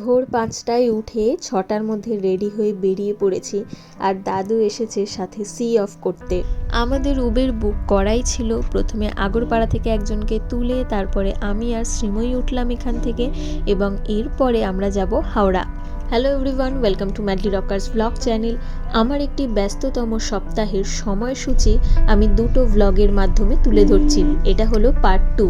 ভোর ৫টায় উঠে ৬টার মধ্যে রেডি হয়ে বেরিয়ে পড়েছি। আর দাদু এসেছে সাথে সি অফ করতে। আমাদের উবের বুক করাই ছিল। প্রথমে আগরপাড়া থেকে একজনকে তুলে তারপরে আমি আর শ্রীময়ী উঠলাম এখান থেকে, এবং এরপরে আমরা যাব Howrah. Hello everyone, welcome to madly Rockerz blog channel. আমার একটি ব্যস্ততম সপ্তাহের সময়সূচি আমি দুটো ভ্লগের মাধ্যমে তুলে ধরছি। এটা হলো পার্ট 2।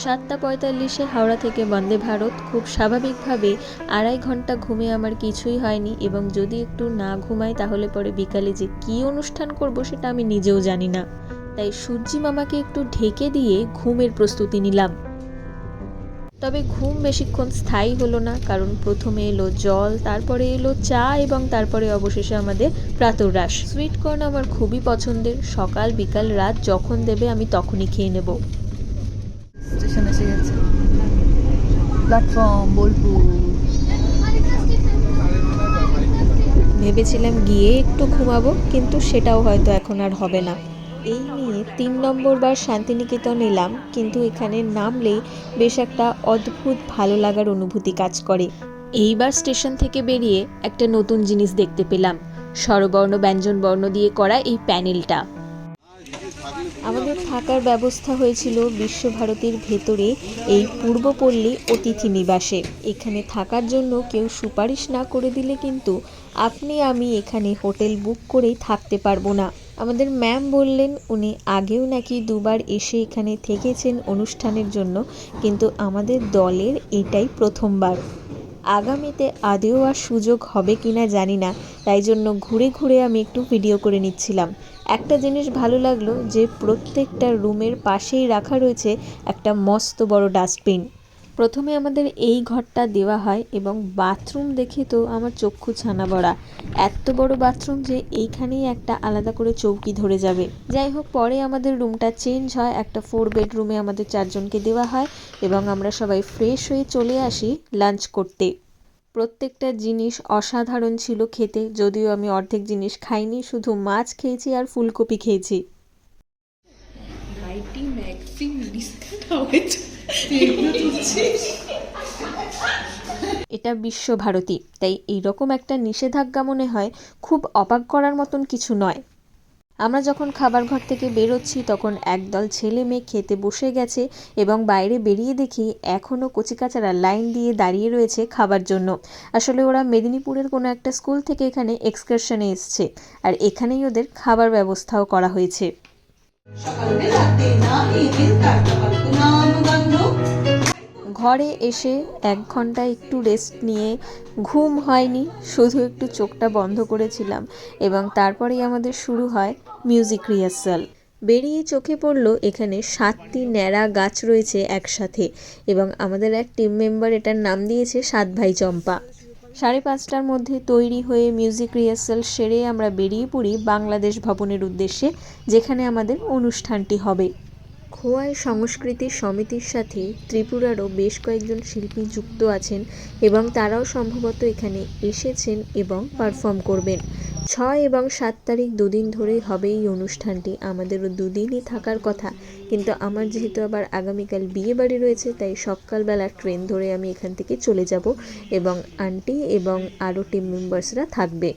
7:45 হাওড়া থেকে বন্দে ভারত। খুব স্বাভাবিকভাবে 2.5 ঘন্টা ঘুমে আমার কিছুই হয়নি, এবং যদি একটু না ঘুমাই তাহলে পরে বিকালে যে কী অনুষ্ঠান করব সেটা আমি নিজেও জানি না। তাই সূর্যি মামাকে একটু ঢেকে দিয়ে ঘুমের প্রস্তুতি নিলাম। তবে ঘুম বেশিক্ষণ স্থায়ী হলো না, কারণ প্রথমে এলো জল, তারপরে এলো চা, এবং তারপরে অবশেষে আমাদের প্রাতরাশ। সুইট কর্ন আমার খুবই পছন্দের। সকাল বিকাল রাত যখন দেবে আমি তখনই খেয়ে নেব। স্টেশন এসে গেছে, প্ল্যাটফর্ম বোলপুর। ভেবেছিলাম গিয়ে একটু ঘুমাবো, কিন্তু সেটাও হয়তো এখন আর হবে না। এই নিয়ে 3 নম্বর বার শান্তিনিকেতন এলাম, কিন্তু এখানে নামলেই বেশ একটা অদ্ভুত ভালো লাগার অনুভূতি কাজ করে। এইবার স্টেশন থেকে বেরিয়ে একটা নতুন জিনিস দেখতে পেলাম, স্বরবর্ণ ব্যঞ্জন বর্ণ দিয়ে করা এই প্যানেলটা। আমাদের থাকার ব্যবস্থা হয়েছিল বিশ্বভারতীর ভেতরে এই পূর্বপল্লী অতিথি নিবাসে। এখানে থাকার জন্য কেউ সুপারিশ না করে দিলে কিন্তু আমি এখানে হোটেল বুক করেই থাকতে পারবো না। আমাদের ম্যাম বললেন উনি আগেও নাকি 2বার এসে এখানে থেকেছেন অনুষ্ঠানের জন্য, কিন্তু আমাদের দলের এটাই প্রথমবার। আগামীতে আদেও আর সুযোগ হবে কিনা জানি না, তাই জন্য ঘুরে ঘুরে আমি একটু ভিডিও করে নিচ্ছিলাম। একটা জিনিস ভালো লাগলো যে প্রত্যেকটা রুমের পাশেই রাখা রয়েছে একটা মস্ত বড় ডাস্টবিন। প্রথমে আমাদের এই ঘরটা দেওয়া হয়, এবং বাথরুম দেখে তো আমার চক্ষু ছানা বড়া। এত বড় বাথরুম যে এইখানেই একটা আলাদা করে চৌকি ধরে যাবে। যাই হোক, পরে আমাদের রুমটা চেঞ্জ হয়, একটা 4 বেডরুমে আমাদের 4 জনকে দেওয়া হয়, এবং আমরা সবাই ফ্রেশ হয়ে চলে আসি লাঞ্চ করতে। প্রত্যেকটা জিনিস অসাধারণ ছিল খেতে, যদিও আমি অর্ধেক জিনিস খাইনি, শুধু মাছ খেয়েছি আর ফুলকপি খেয়েছি। এটা বিশ্বভারতী, তাই এইরকম একটা নিষেধাজ্ঞা মনে হয় খুব অবাক করার মতন কিছু নয়। আমরা যখন খাবার ঘর থেকে বেরোচ্ছি তখন একদল ছেলে মেয়ে খেতে বসে গেছে, এবং বাইরে বেরিয়ে দেখি এখনও কচিকাচারা লাইন দিয়ে দাঁড়িয়ে রয়েছে খাবার জন্য। আসলে ওরা মেদিনীপুরের কোনো একটা স্কুল থেকে এখানে এক্সকারশনে এসছে, আর এখানেই ওদের খাবার ব্যবস্থাও করা হয়েছে। ঘরে এসে 1 ঘন্টা একটু রেস্ট নিয়ে, ঘুম হয়নি, শুধু একটু চোখটা বন্ধ করেছিলাম, এবং তারপরেই আমাদের শুরু হয় মিউজিক রিহার্সাল। বেরিয়ে চোখে পড়লো এখানে 7টি ন্যাড়া গাছ রয়েছে একসাথে, এবং আমাদের এক টিম মেম্বার এটার নাম দিয়েছে 7 ভাই চম্পা। 5:30টার মধ্যে তৈরি হয়ে মিউজিক রিহার্সাল সেরে আমরা বেরিয়ে পড়ি বাংলাদেশ ভবনের উদ্দেশ্যে, যেখানে আমাদের অনুষ্ঠানটি হবে। খোয়াই সংস্কৃতি সমিতির সাথে ত্রিপুরারও বেশ কয়েকজন শিল্পী যুক্ত আছেন, এবং তারাও সম্ভবত এখানে এসেছেন এবং পারফর্ম করবেন। 6 এবং 7 তারিখ 2 দিন ধরেই হবে এই অনুষ্ঠানটি। আমাদেরও 2 দিনই থাকার কথা, কিন্তু আমার যেহেতু আবার আগামীকাল বিয়ে বাড়ি রয়েছে, তাই সকালবেলা ট্রেন ধরে আমি এখান থেকে চলে যাব, এবং আন্টি এবং আরও টিম মেম্বার্সরা থাকবে।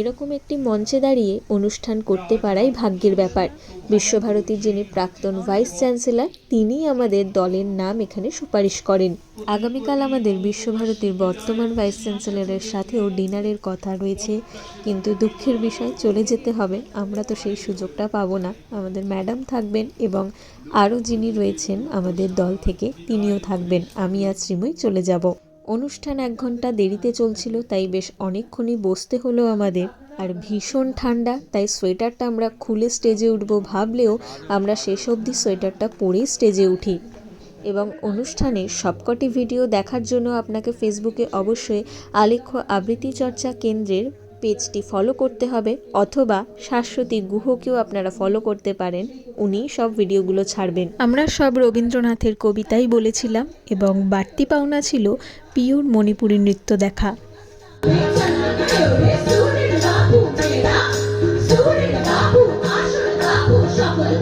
এরকম একটি মঞ্চে দাঁড়িয়ে অনুষ্ঠান করতে পারাই ভাগ্যের ব্যাপার। বিশ্বভারতীর যিনি প্রাক্তন ভাইস চ্যান্সেলর, তিনিই আমাদের দলের নাম এখানে সুপারিশ করেন। আগামীকাল আমাদের বিশ্বভারতীর বর্তমান ভাইস চ্যান্সেলরের সাথেও ডিনারের কথা রয়েছে, কিন্তু দুঃখের বিষয় চলে যেতে হবে, আমরা তো সেই সুযোগটা পাবো না। আমাদের ম্যাডাম থাকবেন, এবং আরও যিনি রয়েছেন আমাদের দল থেকে তিনিও থাকবেন। আমি আর শ্রীময়ী চলে যাব। অনুষ্ঠান 1 ঘন্টা দেরিতে চলছিল, তাই বেশ অনেকক্ষণই বসতে হলো আমাদের। আর ভীষণ ঠান্ডা, তাই সোয়েটারটা আমরা খুলে স্টেজে উঠব ভাবলেও আমরা শেষ অবধি সোয়েটারটা পরেই স্টেজে উঠি। এবং অনুষ্ঠানের সবকটি ভিডিও দেখার জন্য আপনাকে ফেসবুকে অবশ্যই আলেখ্য আবৃত্তি চর্চা কেন্দ্রের পেজটি ফলো করতে হবে, অথবা শাশ্বতী গুহকেও আপনারা ফলো করতে পারেন, উনি সব ভিডিওগুলো ছাড়বেন। আমরা সব রবীন্দ্রনাথের কবিতাই বলেছিলাম, এবং বাড়তি পাওনা ছিল পিওর মণিপুরী নৃত্য দেখা। সকল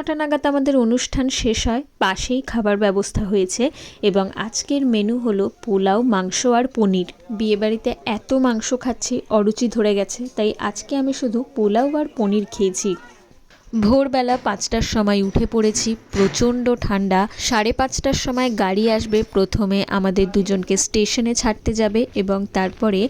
9টা নাগাদ আমাদের অনুষ্ঠান শেষ হয়। পাশেই খাবার ব্যবস্থা হয়েছে এবং আজকের মেনু হলো পোলাও, মাংস আর পনির। বিয়েবাড়িতে এত মাংস খাচ্ছি অরুচি ধরে গেছে, তাই আজকে আমি শুধু পোলাও আর পনির খেয়েছি। ভোরবেলা 5টার সময় উঠে পড়েছি, প্রচণ্ড ঠান্ডা। 5:30টার সময় গাড়ি আসবে, প্রথমে আমাদের দুজনকে স্টেশনে ছাড়তে যাবে এবং তারপরে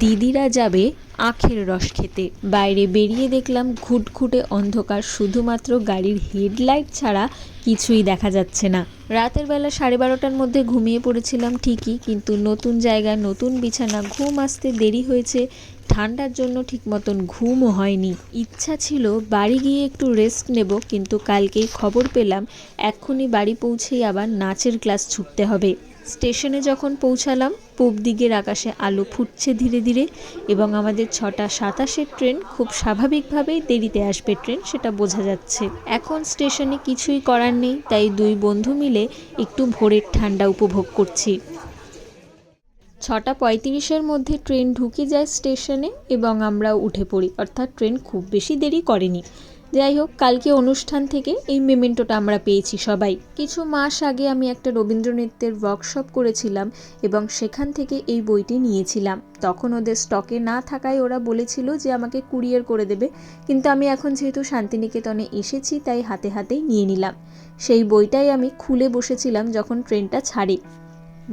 দিদিরা যাবে আখের রস খেতে। বাইরে বেরিয়ে দেখলাম ঘুটঘুটে অন্ধকার, শুধুমাত্র গাড়ির হেডলাইট ছাড়া কিছুই দেখা যাচ্ছে না। রাতের বেলা 12:30টার মধ্যে ঘুমিয়ে পড়েছিলাম ঠিকই, কিন্তু নতুন জায়গা, নতুন বিছানা, ঘুম আসতে দেরি হয়েছে। ঠান্ডার জন্য ঠিক মতন ঘুমও হয়নি। ইচ্ছা ছিল বাড়ি গিয়ে একটু রেস্ট নেব, কিন্তু কালকেই খবর পেলাম এক্ষুনি বাড়ি পৌঁছেই আবার নাচের ক্লাস ছুটতে হবে। স্টেশনে যখন পৌঁছালাম, পূব দিকের আকাশে আলো ফুটছে ধীরে ধীরে এবং আমাদের 6:27-এর ট্রেন। খুব স্বাভাবিকভাবেই দেরিতে আসবে ট্রেন, সেটা বোঝা যাচ্ছে। এখন স্টেশনে কিছুই করার নেই, তাই দুই বন্ধু মিলে একটু ভোরের ঠান্ডা উপভোগ করছি। 6:35-এর মধ্যে ট্রেন ঢুকে যায় স্টেশনে এবং আমরাও উঠে পড়ি, অর্থাৎ ট্রেন খুব বেশি দেরি করেনি। যাই হোক, কালকে অনুষ্ঠান থেকে এই মেমেন্টোটা আমরা পেয়েছি সবাই। কিছু মাস আগে আমি একটা রবীন্দ্রনৃত্যের ওয়ার্কশপ করেছিলাম এবং সেখান থেকে এই বইটি নিয়েছিলাম। তখন ওদের স্টকে না থাকায় ওরা বলেছিল যে আমাকে কুরিয়ার করে দেবে, কিন্তু আমি এখন যেহেতু শান্তিনিকেতনে এসেছি তাই হাতে হাতেই নিয়ে নিলাম। সেই বইটাই আমি খুলে বসেছিলাম যখন ট্রেনটা ছাড়ে।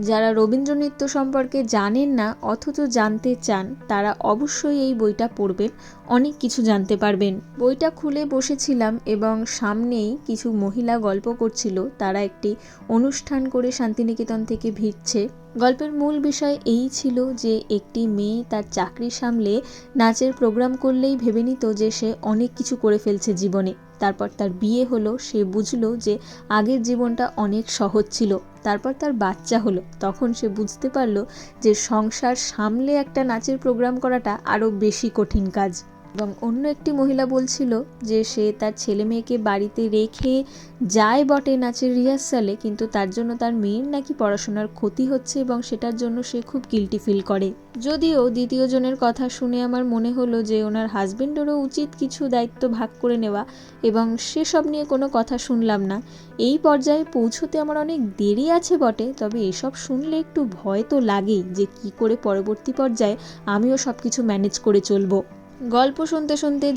যারা রবীন্দ্রনৃত্য সম্পর্কে জানেন না অথচ জানতে চান, তারা অবশ্যই এই বইটা পড়বেন, অনেক কিছু জানতে পারবেন। বইটা খুলে বসেছিলাম এবং সামনেই কিছু মহিলা গল্প করছিল। তারা একটি অনুষ্ঠান করে শান্তিনিকেতন থেকে ফিরছে। গল্পের মূল বিষয় এই ছিল যে একটি মেয়ে তার চাকরি সামলে নাচের প্রোগ্রাম করলেই ভেবে নিত যে সে অনেক কিছু করে ফেলছে জীবনে। তারপর তার বিয়ে হলো, সে বুঝলো যে আগের জীবনটা অনেক সহজ ছিল। তারপর তার বাচ্চা হলো, তখন সে বুঝতে পারলো যে সংসার সামলে একটা নাচের প্রোগ্রাম করাটা আরও বেশি কঠিন কাজ। এবং অন্য একটি মহিলা বলছিল যে সে তার ছেলে মেয়েকে বাড়িতে রেখে যায় বটে নাচের রিহার্সালে, কিন্তু তার জন্য তার মেয়ের নাকি পড়াশোনার ক্ষতি হচ্ছে এবং সেটার জন্য সে খুব গিল্টি ফিল করে। যদিও দ্বিতীয় জনের কথা শুনে আমার মনে হলো যে ওনার হাজবেন্ডেরও উচিত কিছু দায়িত্ব ভাগ করে নেওয়া, এবং সেসব নিয়ে কোনো কথা শুনলাম না। এই পর্যায়ে পৌঁছতে আমার অনেক দেরি আছে বটে, তবে এসব শুনলে একটু ভয় তো লাগেই যে কি করে পরবর্তী পর্যায়ে আমিও সব কিছু ম্যানেজ করে চলবো। গল্প শুনতে শুনতে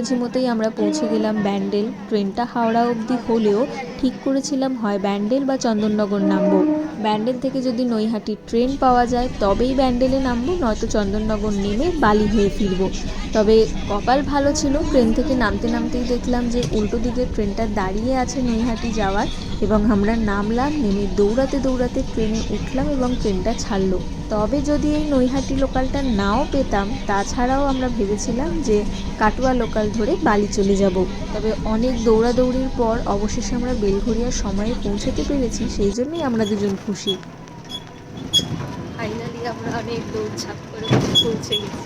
ঝিমোতেই আমরা পৌঁছে গেলাম ব্যান্ডেল। ট্রেনটা হাওড়া অবধি হলেও ঠিক করেছিলাম হয় ব্যান্ডেল বা চন্দননগর নামবো। ব্যান্ডেল থেকে যদি নৈহাটির ট্রেন পাওয়া যায় তবেই ব্যান্ডেলে নামবো, নয়তো চন্দননগর নেমে বালি হয়ে ফিরবো। তবে কপাল ভালো ছিল, ট্রেন থেকে নামতেই দেখলাম যে উল্টো দিকে ট্রেনটা দাঁড়িয়ে আছে নৈহাটি যাওয়ার, এবং আমরা নামলাম, নেমে দৌড়াতে ট্রেনে উঠলাম এবং ট্রেনটা ছাড়লো। তবে যদি এই নৈহাটি লোকালটা নাও পেতাম, তাছাড়াও আমরা ভেবেছিলাম যে কাটোয়া লোকাল ধরে বালি চলে যাব। তবে অনেক দৌড়াদৌড়ির পর অবশেষে আমরা বেলঘরিয়ার সময়ে পৌঁছতে পেরেছি, সেই জন্যই আমরা দুজন খুশি। ফাইনালি আমরা অনেক দৌড়ঝাঁপ করে পৌঁছে গেছি।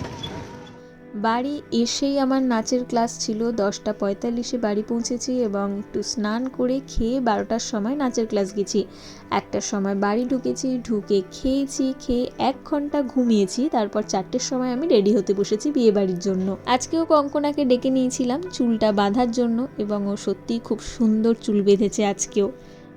বাড়ি এসেই আমার নাচের ক্লাস ছিল। 10:45-এ বাড়ি পৌঁছেছি এবং একটু স্নান করে খেয়ে 12টার সময় নাচের ক্লাস গেছি। 1টার সময় বাড়ি ঢুকেছি, ঢুকে খেয়েছি, খেয়ে 1 ঘন্টা ঘুমিয়েছি। তারপর 4টের সময় আমি রেডি হতে বসেছি বিয়ে বাড়ির জন্য। আজকেও কঙ্কনাকে ডেকে নিয়েছিলাম চুলটা বাঁধার জন্য, এবং ও সত্যিই খুব সুন্দর চুল বেঁধেছে আজকেও।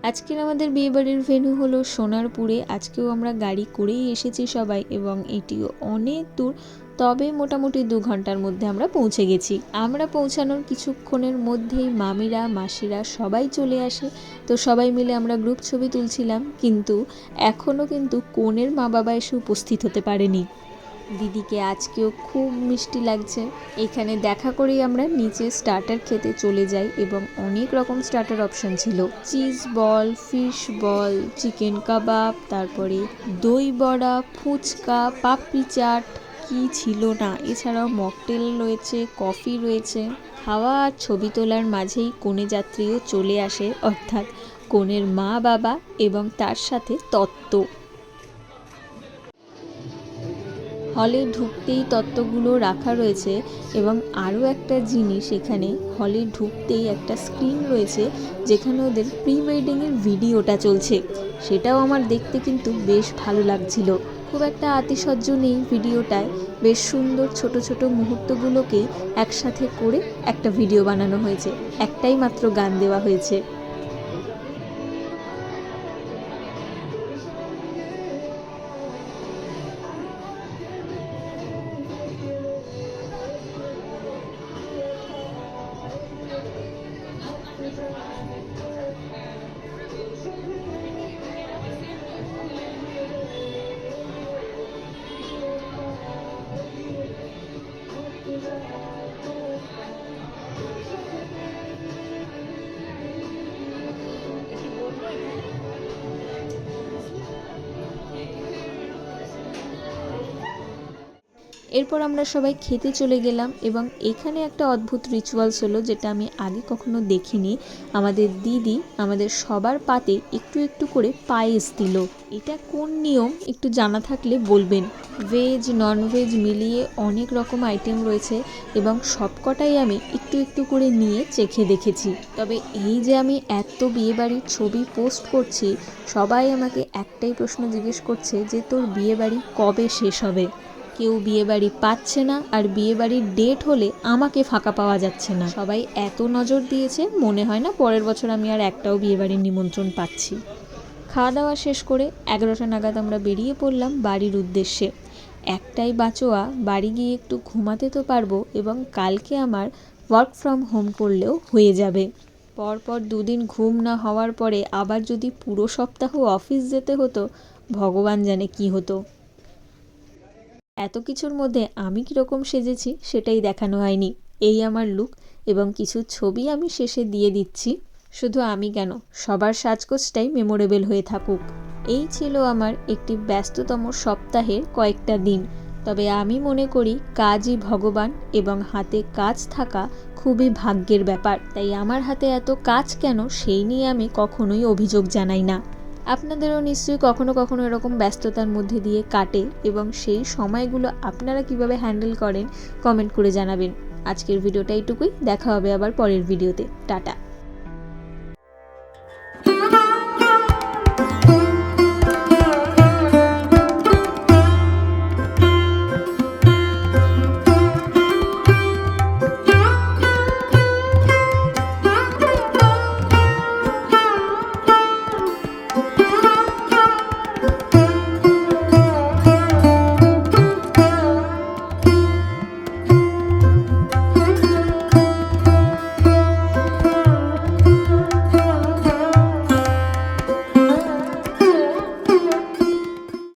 আজকের আমাদের বিয়েবাড়ির ভেন্যু হলো সোনারপুরে। আজকেও আমরা গাড়ি করেই এসেছি সবাই, এবং এটিও অনেক দূর, তবে মোটামুটি 2 ঘন্টার মধ্যে আমরা পৌঁছে গেছি। আমরা পৌঁছানোর কিছুক্ষণের মধ্যেই মামিরা, মাসিরা সবাই চলে আসে। তো সবাই মিলে আমরা গ্রুপ ছবি তুলছিলাম, কিন্তু এখনও কনের মা বাবা এসে উপস্থিত হতে পারেনি। দিদিকে আজকেও খুব মিষ্টি লাগছে। এখানে দেখা করেই আমরা নিচে স্টার্টার খেতে চলে যাই, এবং অনেক রকম স্টার্টার অপশন ছিল। Cheese ball, fish ball, chicken kebab, তারপরে দই বড়া, ফুচকা, পাপড়ি চাট, কি ছিল না। এছাড়াও মকটেল রয়েছে, কফি রয়েছে। খাওয়া আর ছবি তোলার মাঝেই কনে যাত্রীও চলে আসে, অর্থাৎ কনের মা বাবা এবং তার সাথে তত্ত্ব। হলে ঢুকতেই তত্ত্বগুলো রাখা রয়েছে, এবং আরও একটা জিনিস, এখানে হলে ঢুকতেই একটা স্ক্রিন রয়েছে যেখানে ওদের প্রি ওয়েডিংয়ের ভিডিওটা চলছে। সেটাও আমার দেখতে বেশ ভালো লাগছিল। খুব একটা আতিশয্য নেই ভিডিওটায়, বেশ সুন্দর ছোট ছোট মুহূর্তগুলোকে একসাথে করে একটা ভিডিও বানানো হয়েছে, একটাই মাত্র গান দেওয়া হয়েছে। এরপর আমরা সবাই খেতে চলে গেলাম এবং এখানে একটা অদ্ভুত রিচুয়ালস হলো যেটা আমি আগে কখনো দেখিনি। আমাদের দিদি আমাদের সবার পাতে একটু একটু করে পায়েস দিল। এটা কোন নিয়ম একটু জানা থাকলে বলবেন। ভেজ ননভেজ মিলিয়ে অনেক রকম আইটেম রয়েছে এবং সবকটাই আমি একটু একটু করে নিয়ে চেখে দেখেছি। তবে এই যে আমি এত বিয়েবাড়ির ছবি পোস্ট করছি, সবাই আমাকে একটাই প্রশ্ন জিজ্ঞেস করছে যে তোর বিয়েবাড়ি কবে শেষ হবে। কেউ বিয়েবাড়ি পাচ্ছে না, আর বিয়েবাড়ির ডেট হলে আমাকে ফাঁকা পাওয়া যাচ্ছে না। সবাই এত নজর দিয়েছে, মনে হয় না পরের বছর আমি আর একটাও বিয়েবাড়ির নিমন্ত্রণ পাচ্ছি। খাওয়া দাওয়া শেষ করে 11টা নাগাদ আমরা বেরিয়ে পড়লাম বাড়ির উদ্দেশ্যে। একটাই বাঁচোয়া, বাড়ি গিয়ে একটু ঘুমাতে তো পারবো এবং কালকে আমার ওয়ার্ক ফ্রম হোম করলেও হয়ে যাবে। পরপর 2 দিন ঘুম না হওয়ার পরে আবার যদি পুরো সপ্তাহ অফিস যেতে হতো, ভগবান জানে কি হতো। এত কিছুর মধ্যে আমি কীরকম সেজেছি সেটাই দেখানো হয়নি। এই আমার লুক এবং কিছু ছবি আমি শেষে দিয়ে দিচ্ছি। শুধু আমি কেন, সবার সাজগোজটাই মেমোরেবল হয়ে থাকুক। এই ছিল আমার একটি ব্যস্ততম সপ্তাহের কয়েকটা দিন। তবে আমি মনে করি কাজই ভগবান এবং হাতে কাজ থাকা খুবই ভাগ্যের ব্যাপার। তাই আমার হাতে এত কাজ কেন সেই নিয়ে আমি কখনোই অভিযোগ জানাই না। আপনাদেরও নিশ্চয়ই কখনো কখনো এরকম ব্যস্ততার মধ্যে দিয়ে কাটে এবং সেই সময়গুলো আপনারা কিভাবে হ্যান্ডেল করেন কমেন্ট করে জানাবেন। আজকের ভিডিওটা এইটুকুই, দেখা হবে আবার পরের ভিডিওতে। টাটা।